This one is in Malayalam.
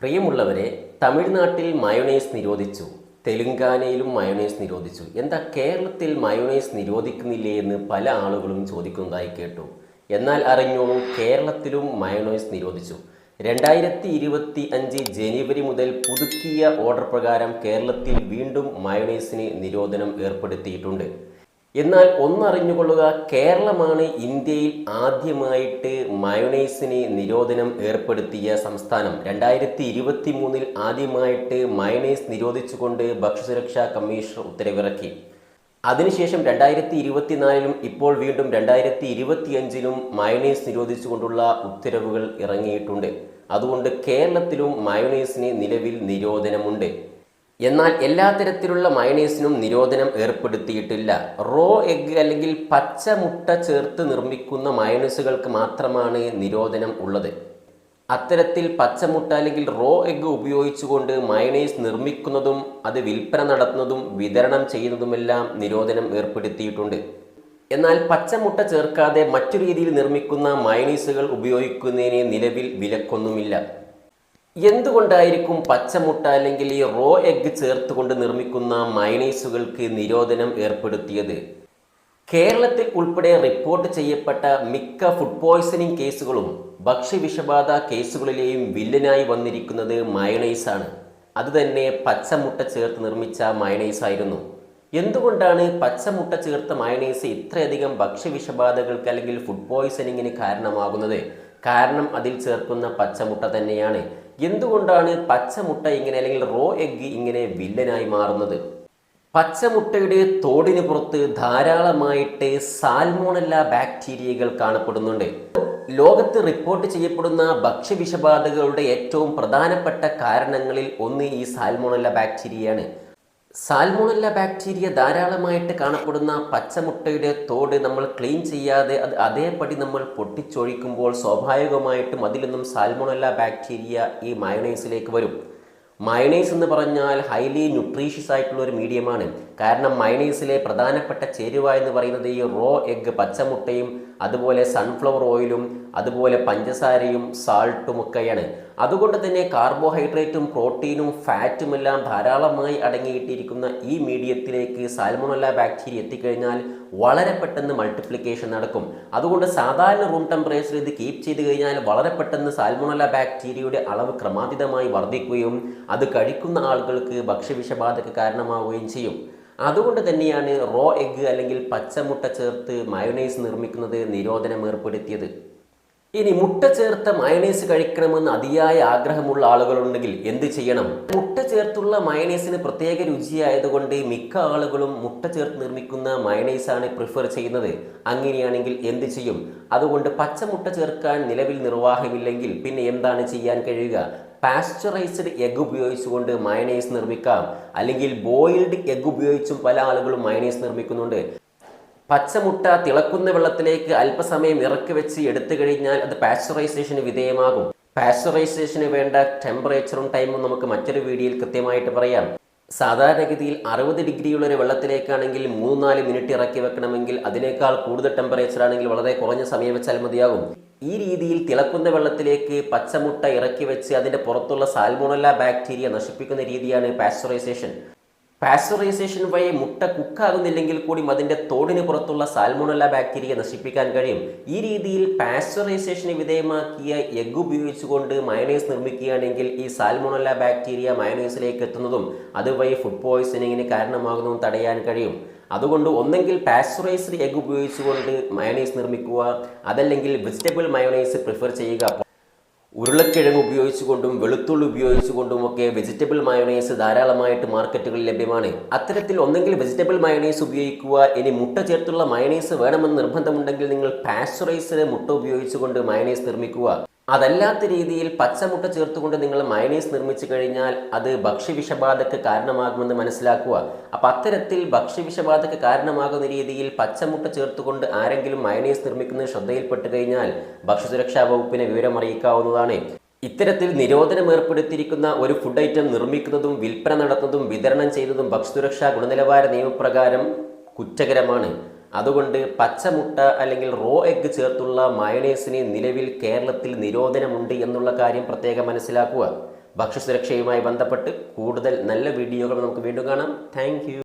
പ്രിയമുള്ളവരെ, തമിഴ്നാട്ടിൽ മയോണൈസ് നിരോധിച്ചു. തെലുങ്കാനയിലും മയോണൈസ് നിരോധിച്ചു. എന്താ കേരളത്തിൽ മയോണൈസ് നിരോധിക്കുന്നില്ലേ എന്ന് പല ആളുകളും ചോദിക്കുന്നതായി കേട്ടു. എന്നാൽ അറിഞ്ഞോളൂ, കേരളത്തിലും മയോണൈസ് നിരോധിച്ചു. 2025 ജനുവരി മുതൽ പുതുക്കിയ ഓർഡർ പ്രകാരം കേരളത്തിൽ വീണ്ടും മയോണൈസിന് നിരോധനം ഏർപ്പെടുത്തിയിട്ടുണ്ട്. എന്നാൽ ഒന്നറിഞ്ഞുകൊള്ളുക, കേരളമാണ് ഇന്ത്യയിൽ ആദ്യമായിട്ട് മയോണൈസിന് നിരോധനം ഏർപ്പെടുത്തിയ സംസ്ഥാനം. 2023 ആദ്യമായിട്ട് മയോണൈസ് നിരോധിച്ചുകൊണ്ട് ഭക്ഷ്യസുരക്ഷാ കമ്മീഷൻ ഉത്തരവിറക്കി. അതിനുശേഷം 2024 ഇപ്പോൾ വീണ്ടും 2025 മയോണൈസ് നിരോധിച്ചുകൊണ്ടുള്ള ഉത്തരവുകൾ ഇറങ്ങിയിട്ടുണ്ട്. അതുകൊണ്ട് കേരളത്തിലും മയോണൈസിന് നിലവിൽ നിരോധനമുണ്ട്. എന്നാൽ എല്ലാ തരത്തിലുള്ള മയോണൈസിനും നിരോധനം ഏർപ്പെടുത്തിയിട്ടില്ല. റോ എഗ് അല്ലെങ്കിൽ പച്ച മുട്ട ചേർത്ത് നിർമ്മിക്കുന്ന മയോണൈസുകൾക്ക് മാത്രമാണ് നിരോധനം ഉള്ളത്. അത്തരത്തിൽ പച്ചമുട്ട അല്ലെങ്കിൽ റോ എഗ് ഉപയോഗിച്ചുകൊണ്ട് മയോണൈസ് നിർമ്മിക്കുന്നതും അത് വിൽപ്പന നടത്തുന്നതും വിതരണം ചെയ്യുന്നതുമെല്ലാം നിരോധനം ഏർപ്പെടുത്തിയിട്ടുണ്ട്. എന്നാൽ പച്ചമുട്ട ചേർക്കാതെ മറ്റു രീതിയിൽ നിർമ്മിക്കുന്ന മയോണൈസുകൾ ഉപയോഗിക്കുന്നതിന് നിലവിൽ വിലക്കൊന്നുമില്ല. എന്തുകൊണ്ടായിരിക്കും പച്ചമുട്ട അല്ലെങ്കിൽ ഈ റോ എഗ് ചേർത്തുകൊണ്ട് നിർമ്മിക്കുന്ന മയോണൈസുകൾക്ക് നിരോധനം ഏർപ്പെടുത്തിയത്? കേരളത്തിൽ ഉൾപ്പെടെ റിപ്പോർട്ട് ചെയ്യപ്പെട്ട മിക്ക ഫുഡ് പോയ്സണിംഗ് കേസുകളും ഭക്ഷ്യവിഷബാധ കേസുകളിലെയും വില്ലനായി വന്നിരിക്കുന്നത് മയോണൈസാണ്. അതുതന്നെ പച്ചമുട്ട ചേർത്ത് നിർമ്മിച്ച മയോണൈസ് ആയിരുന്നു. എന്തുകൊണ്ടാണ് പച്ചമുട്ട ചേർത്ത മയോണൈസ് ഇത്രയധികം ഭക്ഷ്യവിഷബാധകൾക്ക് അല്ലെങ്കിൽ ഫുഡ് പോയ്സണിങ്ങിന് കാരണമാകുന്നത്? കാരണം അതിൽ ചേർക്കുന്ന പച്ചമുട്ട തന്നെയാണ്. എന്തുകൊണ്ടാണ് പച്ചമുട്ട ഇങ്ങനെ അല്ലെങ്കിൽ റോ എഗ് ഇങ്ങനെ വില്ലനായി മാറുന്നത്? പച്ചമുട്ടയുടെ തോടിന് പുറത്ത് ധാരാളമായിട്ട് സാൽമോണല്ല ബാക്ടീരിയകൾ കാണപ്പെടുന്നുണ്ട്. ലോകത്ത് റിപ്പോർട്ട് ചെയ്യപ്പെടുന്ന ഭക്ഷ്യവിഷബാധകളുടെ ഏറ്റവും പ്രധാനപ്പെട്ട കാരണങ്ങളിൽ ഒന്ന് ഈ സാൽമോണല്ല ബാക്ടീരിയയാണ്. സാൽമോണല്ല ബാക്ടീരിയ ധാരാളമായിട്ട് കാണപ്പെടുന്ന പച്ചമുട്ടയുടെ തോട് നമ്മൾ ക്ലീൻ ചെയ്യാതെ അത് അതേപടി നമ്മൾ പൊട്ടിച്ചൊഴിക്കുമ്പോൾ സ്വാഭാവികമായിട്ടും അതിൽ നിന്നും സാൽമോണല്ല ബാക്ടീരിയ ഈ മയോണൈസിലേക്ക് വരും. മയോണൈസ് എന്ന് പറഞ്ഞാൽ ഹൈലി ന്യൂട്രീഷ്യസ് ആയിട്ടുള്ള ഒരു മീഡിയമാണ്. കാരണം മയോണൈസിലെ പ്രധാനപ്പെട്ട ചേരുവ എന്ന് പറയുന്നത് ഈ റോ എഗ് പച്ചമുട്ടയും അതുപോലെ സൺഫ്ലവർ ഓയിലും അതുപോലെ പഞ്ചസാരയും സാൾട്ടും ഒക്കെയാണ്. അതുകൊണ്ട് തന്നെ കാർബോഹൈഡ്രേറ്റും പ്രോട്ടീനും ഫാറ്റുമെല്ലാം ധാരാളമായി അടങ്ങിയിട്ടിരിക്കുന്ന ഈ മീഡിയത്തിലേക്ക് സാൽമോണല്ല ബാക്ടീരിയ എത്തിക്കഴിഞ്ഞാൽ വളരെ പെട്ടെന്ന് മൾട്ടിപ്ലിക്കേഷൻ നടക്കും. അതുകൊണ്ട് സാധാരണ റൂം ടെമ്പറേച്ചറിൽ ഇത് കീപ്പ് ചെയ്ത് കഴിഞ്ഞാൽ വളരെ പെട്ടെന്ന് സാൽമോണല്ല ബാക്ടീരിയയുടെ അളവ് ക്രമാതീതമായി വർദ്ധിക്കുകയും അത് കഴിക്കുന്ന ആളുകൾക്ക് ഭക്ഷ്യവിഷബാധയ്ക്ക് കാരണമാവുകയും ചെയ്യും. അതുകൊണ്ട് തന്നെയാണ് റോ എഗ് അല്ലെങ്കിൽ പച്ചമുട്ട ചേർത്ത് മയോണൈസ് നിർമ്മിക്കുന്നത് നിരോധനം ഏർപ്പെടുത്തിയത്. ഇനി മുട്ട ചേർത്ത മയോണൈസ് കഴിക്കണമെന്ന് അതിയായ ആഗ്രഹമുള്ള ആളുകളുണ്ടെങ്കിൽ എന്ത് ചെയ്യണം? മുട്ട ചേർത്തുള്ള മയോണൈസിന് പ്രത്യേക രുചിയായതുകൊണ്ട് മിക്ക ആളുകളും മുട്ട ചേർത്ത് നിർമ്മിക്കുന്ന മയോണൈസാണ് പ്രിഫർ ചെയ്യുന്നത്. അങ്ങനെയാണെങ്കിൽ എന്ത് ചെയ്യും? അതുകൊണ്ട് പച്ചമുട്ട ചേർക്കാൻ നിലവിൽ നിർവാഹമില്ലെങ്കിൽ പിന്നെ എന്താണ് ചെയ്യാൻ കഴിയുക? പാസ്ചറൈസ്ഡ് എഗ് ഉപയോഗിച്ചുകൊണ്ട് മയോണൈസ് നിർമ്മിക്കാം. അല്ലെങ്കിൽ ബോയിൽഡ് എഗ് ഉപയോഗിച്ചും പല ആളുകളും മയോണൈസ് നിർമ്മിക്കുന്നുണ്ട്. പച്ചമുട്ട തിളക്കുന്ന വെള്ളത്തിലേക്ക് അല്പസമയം ഇറക്കി വെച്ച് എടുത്തു കഴിഞ്ഞാൽ അത് പാസ്ചറൈസേഷന് വിധേയമാകും. പാസ്ചറൈസേഷന് വേണ്ട ടെമ്പറേച്ചറും ടൈമും നമുക്ക് മറ്റൊരു വീഡിയോയിൽ കൃത്യമായിട്ട് പറയാം. സാധാരണഗതിയിൽ 60 ഡിഗ്രിയുള്ള ഒരു വെള്ളത്തിലേക്കാണെങ്കിൽ 3-4 മിനിറ്റ് ഇറക്കി വെക്കണമെങ്കിൽ അതിനേക്കാൾ കൂടുതൽ ടെമ്പറേച്ചർ ആണെങ്കിൽ വളരെ കുറഞ്ഞ സമയം വെച്ചാൽ മതിയാകും. ഈ രീതിയിൽ തിളക്കുന്ന വെള്ളത്തിലേക്ക് പച്ചമുട്ട ഇറക്കി വെച്ച് അതിൻ്റെ പുറത്തുള്ള സാൽമോണല്ല ബാക്ടീരിയ നശിപ്പിക്കുന്ന രീതിയാണ് പാസ്ചറൈസേഷൻ. പാസ്ചറൈസേഷൻ വഴി മുട്ട കുക്കാകുന്നില്ലെങ്കിൽ കൂടി അതിൻ്റെ തോടിന് പുറത്തുള്ള സാൽമോണല്ല ബാക്ടീരിയ നശിപ്പിക്കാൻ കഴിയും. ഈ രീതിയിൽ പാസ്ചറൈസേഷന് വിധേയമാക്കിയ എഗ് ഉപയോഗിച്ചുകൊണ്ട് മയോണൈസ് നിർമ്മിക്കുകയാണെങ്കിൽ ഈ സാൽമോണല്ല ബാക്ടീരിയ മയോണൈസിലേക്ക് എത്തുന്നതും അതുവഴി ഫുഡ് പോയ്സണിങ്ങിന് കാരണമാകുന്നതും തടയാൻ കഴിയും. അതുകൊണ്ട് ഒന്നെങ്കിൽ പാസ്ചറൈസ്ഡ് എഗ് ഉപയോഗിച്ചുകൊണ്ട് മയോണൈസ് നിർമ്മിക്കുക, അതല്ലെങ്കിൽ വെജിറ്റബിൾ മയോണൈസ് പ്രിഫർ ചെയ്യുക. ഉരുളക്കിഴങ്ങ് ഉപയോഗിച്ചുകൊണ്ടും വെളുത്തുള്ളി ഉപയോഗിച്ചുകൊണ്ടും ഒക്കെ വെജിറ്റബിൾ മയോണൈസ് ധാരാളമായിട്ട് മാർക്കറ്റുകളിൽ ലഭ്യമാണ്. അത്തരത്തിൽ ഒന്നെങ്കിൽ വെജിറ്റബിൾ മയോണൈസ് ഉപയോഗിക്കുക. ഇനി മുട്ട ചേർത്തുള്ള മയോണൈസ് വേണമെന്ന് നിർബന്ധമുണ്ടെങ്കിൽ നിങ്ങൾ പാസ്ചറൈസ്ഡ് മുട്ട ഉപയോഗിച്ചുകൊണ്ട് മയോണൈസ് നിർമ്മിക്കുക. അതല്ലാത്ത രീതിയിൽ പച്ചമുട്ട ചേർത്തുകൊണ്ട് നിങ്ങൾ മയോണൈസ് നിർമ്മിച്ചു കഴിഞ്ഞാൽ അത് ഭക്ഷ്യവിഷബാധയ്ക്ക് കാരണമാകുമെന്ന് മനസ്സിലാക്കുക. അപ്പം അത്തരത്തിൽ ഭക്ഷ്യവിഷബാധയ്ക്ക് കാരണമാകുന്ന രീതിയിൽ പച്ചമുട്ട ചേർത്തുകൊണ്ട് ആരെങ്കിലും മയോണൈസ് നിർമ്മിക്കുന്നത് ശ്രദ്ധയിൽപ്പെട്ട് കഴിഞ്ഞാൽ ഭക്ഷ്യസുരക്ഷാ വകുപ്പിനെ വിവരം അറിയിക്കാവുന്നതാണ്. ഇത്തരത്തിൽ നിരോധനം ഏർപ്പെടുത്തിയിരിക്കുന്ന ഒരു ഫുഡ് ഐറ്റം നിർമ്മിക്കുന്നതും വിൽപ്പന നടത്തുന്നതും വിതരണം ചെയ്യുന്നതും ഭക്ഷ്യസുരക്ഷാ ഗുണനിലവാര നിയമപ്രകാരം കുറ്റകരമാണ്. അതുകൊണ്ട് പച്ചമുട്ട അല്ലെങ്കിൽ റോ എഗ് ചേർത്തുള്ള മയോണൈസിന് നിലവിൽ കേരളത്തിൽ നിരോധനമുണ്ട് എന്നുള്ള കാര്യം പ്രത്യേകം മനസ്സിലാക്കുക. ഭക്ഷ്യസുരക്ഷയുമായി ബന്ധപ്പെട്ട് കൂടുതൽ നല്ല വീഡിയോകൾ നമുക്ക് വീണ്ടും കാണാം. താങ്ക്